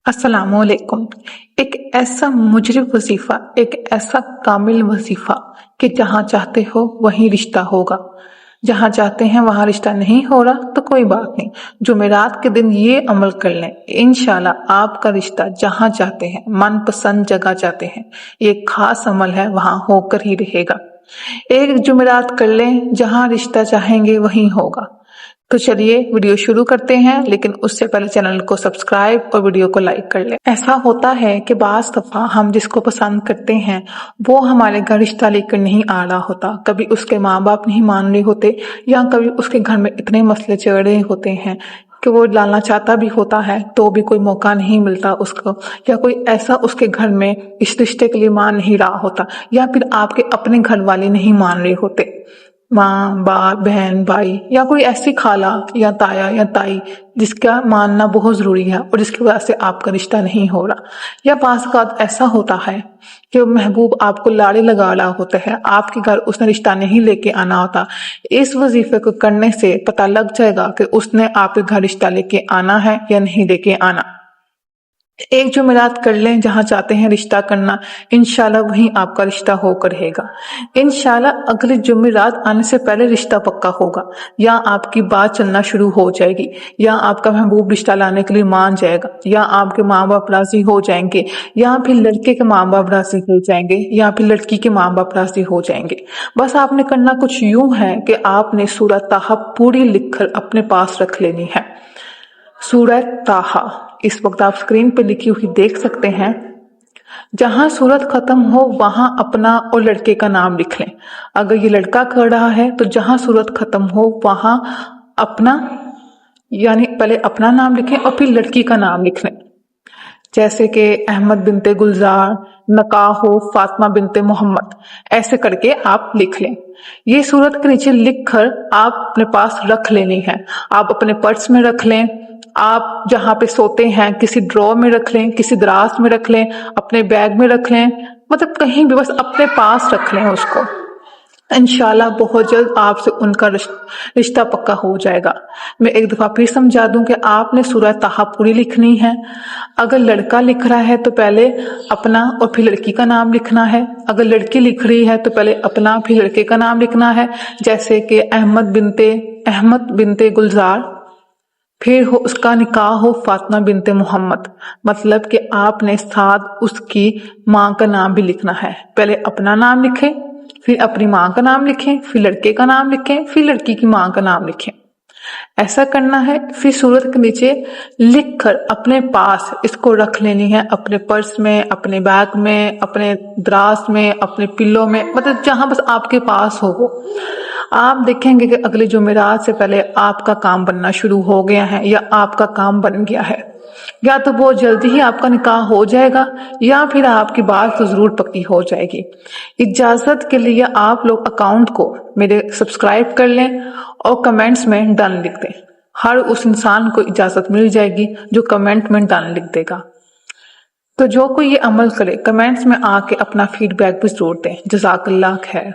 अस्सलाम वालेकुम। एक ऐसा मुजरिब वजीफा, एक ऐसा कामिल वजीफा कि जहाँ चाहते हो वहीं रिश्ता होगा, जहाँ चाहते हैं वहाँ रिश्ता नहीं हो रहा तो कोई बात नहीं, जुमेरात के दिन ये अमल कर लें, इंशाल्लाह आपका रिश्ता जहाँ चाहते हैं, मनपसंद जगह चाहते हैं, ये खास अमल है, वहाँ होकर ही रहेगा। एक जुमेरात कर लें, जहाँ रिश्ता चाहेंगे वहीं होगा। तो चलिए वीडियो शुरू करते हैं, लेकिन उससे पहले चैनल को सब्सक्राइब और वीडियो को लाइक कर लें। ऐसा होता है कि बास दफा हम जिसको पसंद करते हैं वो हमारे घर रिश्ता लेकर नहीं आ रहा होता, कभी उसके माँ बाप नहीं मान रहे होते, या कभी उसके घर में इतने मसले चल रहे होते हैं कि वो लाना चाहता भी होता है तो भी कोई मौका नहीं मिलता उसको, या कोई ऐसा उसके घर में इस रिश्ते के लिए मान नहीं रहा होता, या फिर आपके अपने घर वाले नहीं मान रहे होते, माँ बाप बहन भाई या कोई ऐसी खाला या ताया या ताई जिसका मानना बहुत जरूरी है और जिसकी वजह से आपका रिश्ता नहीं हो रहा। या पास का ऐसा होता है कि महबूब आपको लाड़े लगा रहा होता है, आपके घर उसने रिश्ता नहीं लेके आना होता। इस वजीफे को करने से पता लग जाएगा कि उसने आपके घर रिश्ता लेके आना है या नहीं लेके आना। एक जुमेरात कर लें, जहाँ चाहते हैं रिश्ता करना, इंशाल्लाह वहीं आपका रिश्ता होकर रहेगा। इंशाल्लाह अगले जुमेरात आने से पहले रिश्ता पक्का होगा, या आपकी बात चलना शुरू हो जाएगी, या आपका महबूब रिश्ता लाने के लिए मान जाएगा, या आपके माँ बाप राजी हो जाएंगे, या फिर लड़के के माँ बाप राजी हो जाएंगे, या फिर लड़की के माँ बाप राजी हो जाएंगे। बस आपने करना कुछ यूं है कि आपने सूरह ताहा पूरी लिखकर अपने पास रख लेनी है। सूरह ताहा इस वक्त आप स्क्रीन पे लिखी हुई देख सकते हैं। जहां सूरत खत्म हो वहां अपना और लड़के का नाम लिख लें। अगर ये लड़का कर रहा है तो जहां सूरत खत्म हो वहां अपना, यानी पहले अपना नाम लिखें और फिर लड़की का नाम लिख लें। जैसे कि अहमद बिनते गुलजार, नकाह हो फातिमा बिनते मोहम्मद, ऐसे करके आप लिख लें। ये सूरत के नीचे लिख कर आप अपने पास रख लेनी है। आप अपने पर्स में रख लें, आप जहाँ पे सोते हैं किसी ड्रॉर में रख लें, किसी दराज में रख लें, अपने बैग में रख लें, मतलब कहीं भी बस अपने पास रख लें उसको। इंशाल्लाह बहुत जल्द आपसे उनका रिश्ता पक्का हो जाएगा। मैं एक दफा फिर समझा दूं कि आपने सूरह ताहा पूरी लिखनी है। अगर लड़का लिख रहा है तो पहले अपना और फिर लड़की का नाम लिखना है। अगर लड़की लिख रही है तो पहले अपना फिर लड़के का नाम लिखना है। जैसे कि अहमद बिनते गुलजार, फिर हो उसका निकाह हो फातिमा बिनते मोहम्मद, मतलब कि आपने साथ उसकी माँ का नाम भी लिखना है। पहले अपना नाम लिखें, फिर अपनी माँ का नाम लिखें, फिर लड़के का नाम लिखें, फिर लड़की की माँ का नाम लिखें। ऐसा करना है। फिर सूरत के नीचे लिख कर अपने पास इसको रख लेनी है, अपने पर्स में, अपने बैग में, अपने दराज में, अपने पिल्लो में, मतलब जहां बस आपके पास हो वो। आप देखेंगे कि अगले जुमेरात से पहले आपका काम बनना शुरू हो गया है, या आपका काम बन गया है, या तो बहुत जल्दी ही आपका निकाह हो जाएगा, या फिर आपकी बात तो जरूर पक्की हो जाएगी। इजाजत के लिए आप लोग अकाउंट को मेरे सब्सक्राइब कर लें और कमेंट्स में डन लिख दें। हर उस इंसान को इजाजत मिल जाएगी जो कमेंट में डन लिख देगा। तो जो कोई ये अमल करे कमेंट्स में आके अपना फीडबैक भी जरूर दें। जज़ाकल्लाह खैर।